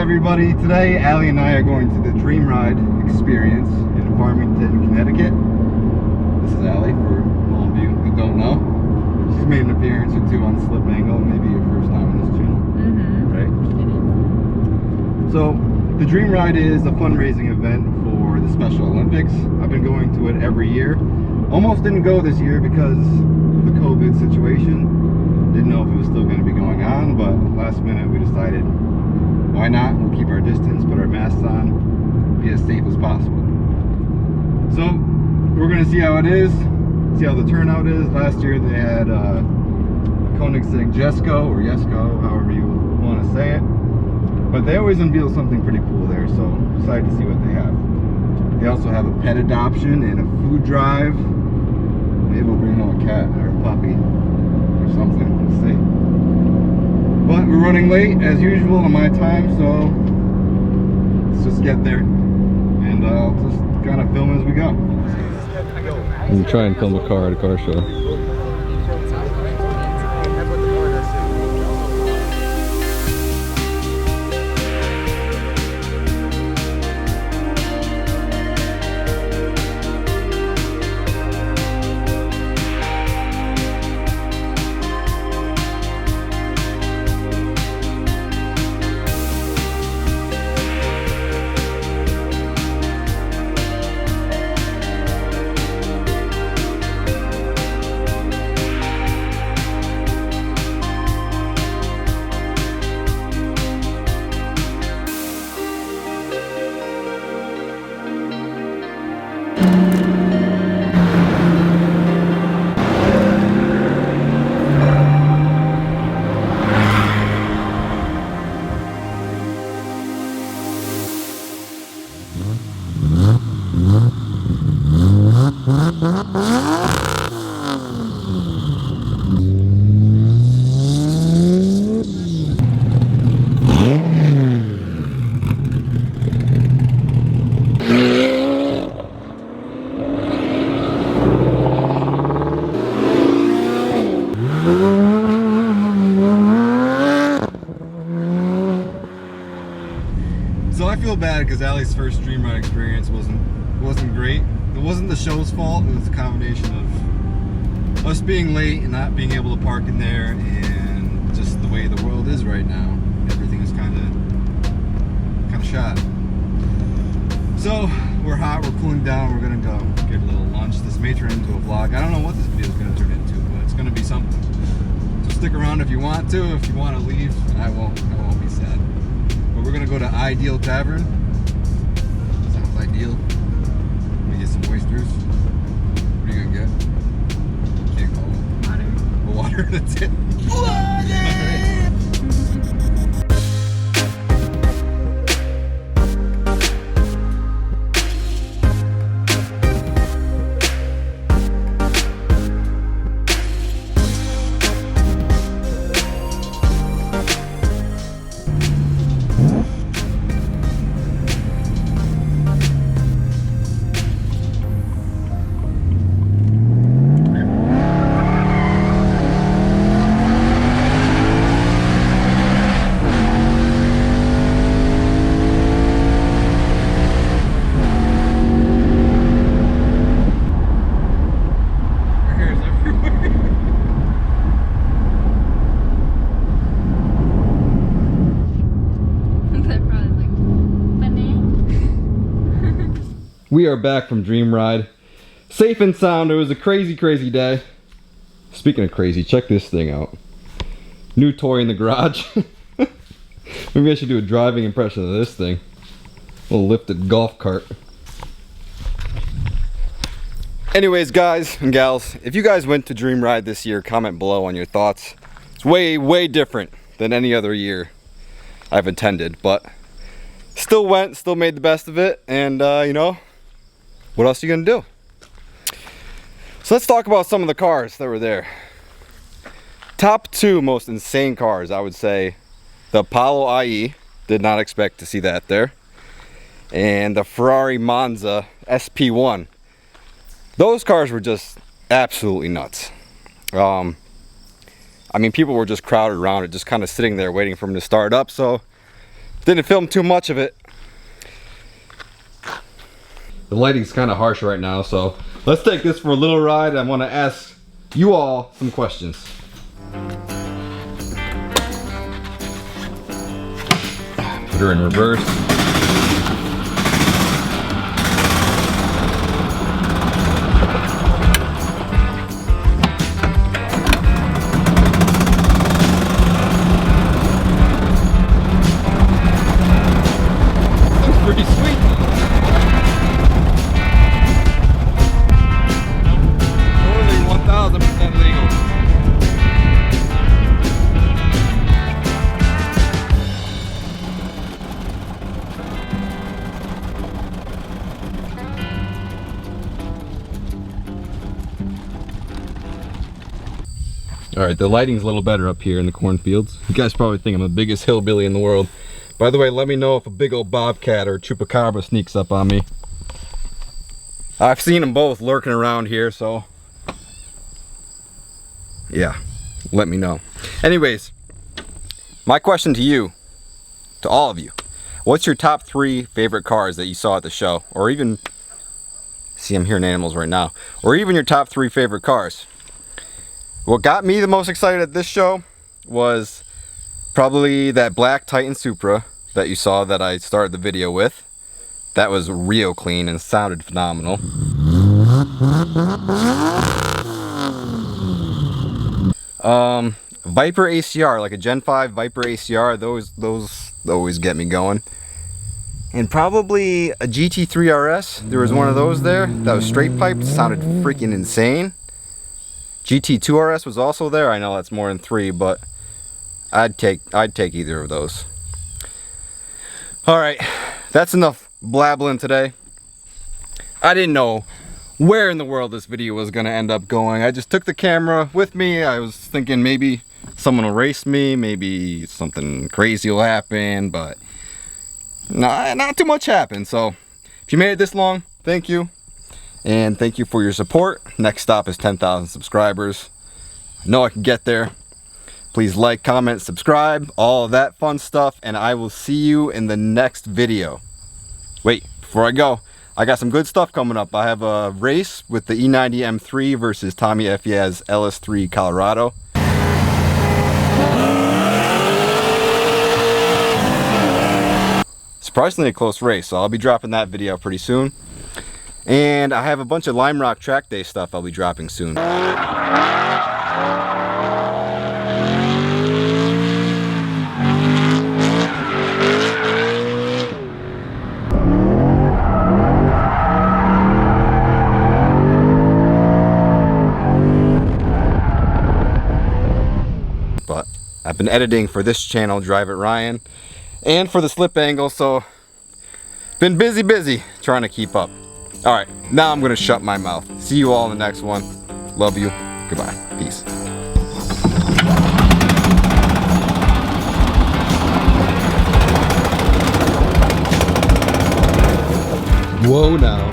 everybody? Today, Allie and I are going to the Dream Ride experience in Farmington, Connecticut. This is Allie, for all of you who don't know. She's made an appearance or two on Slip Angle, maybe your first time on this channel, right? So, the Dream Ride is a fundraising event for the Special Olympics. I've been going to it every year. Almost didn't go this year because of the COVID situation. Didn't know if it was still going to be going on, but last minute we decided, why not? We'll keep our distance, put our masks on, be as safe as possible. So we're going to see how it is, see how the turnout is. Last year they had a Koenigsegg Jesko, or Jesko, however you want to say it. But they always unveil something pretty cool there, so decided to see what they have. They also have a pet adoption and a food drive. Maybe we'll bring home a cat or a puppy or something, let's see. But we're running late as usual on my time, so let's just get there and I'll just kind of film as we go. I'm trying to film a car at a car show. So I feel bad because Allie's first Dream Ride experience wasn't great. It wasn't the show's fault. It was a combination of us being late and not being able to park in there, and just the way the world is right now. Everything is kind of shot. So we're hot. We're cooling down. We're gonna go get a little lunch. This may turn into a vlog. I don't know what this video is gonna turn into, but it's gonna be something. So stick around if you want to. If you want to leave, I won't be sad. We're gonna go to Ideal Tavern. Sounds ideal. Let me get some oysters. What are you gonna get? Can't call it. Water. Water, that's it. Water! We are back from Dream Ride. Safe and sound. It was a crazy day. Speaking of crazy, check this thing out. New toy in the garage. Maybe I should do a driving impression of this thing. A little lifted golf cart. Anyways, guys and gals, if you guys went to Dream Ride this year, comment below on your thoughts. It's way different than any other year I've attended, but still went, still made the best of it, and you know, what else are you gonna do? So let's talk about some of the cars that were there. Top two most insane cars, I would say, the Apollo IE, did not expect to see that there, and the Ferrari Monza SP1. Those cars were just absolutely nuts. I mean, people were just crowded around it, just kind of sitting there waiting for them to start up, so Didn't film too much of it. The lighting's kind of harsh right now, so let's take this for a little ride. I want to ask you all some questions. Put her in reverse. Looks pretty sweet. Totally 1000% legal. Alright, the lighting's a little better up here in the cornfields. You guys probably think I'm the biggest hillbilly in the world. By the way, let me know if a big old bobcat or chupacabra sneaks up on me. I've seen them both lurking around here, so yeah, let me know. Anyways, my question to you, to all of you, what's your top 3 favorite cars that you saw at the show? Or even, see, I'm hearing animals right now. Or even your top 3 favorite cars. What got me the most excited at this show was probably that black Titan Supra that you saw that I started the video with. That was real clean and sounded phenomenal. Viper ACR, like a Gen 5 Viper ACR, those always get me going. And probably a GT3 RS. There was one of those there that was straight piped, sounded freaking insane. GT2 RS was also there. I know that's more than 3, but I'd take either of those. All right, that's enough blabbling today. I didn't know where in the world this video was gonna end up going. I just took the camera with me. I was thinking maybe someone will race me, maybe something crazy will happen, but not too much happened. So if you made it this long, thank you. And thank you for your support. Next stop is 10,000 subscribers. I know I can get there. Please like, comment, subscribe, all of that fun stuff, and I will see you in the next video. Wait, before I go, I got some good stuff coming up. I have a race with the E90 M3 versus Tommy Fia's LS3 Colorado. Surprisingly a close race, so I'll be dropping that video pretty soon. And I have a bunch of Lime Rock track day stuff I'll be dropping soon. But I've been editing for this channel, DriveItRyan, and for the slip angle, so been busy trying to keep up. All right, now I'm gonna shut my mouth. See you all in the next one. Love you. Goodbye. Peace. Whoa now.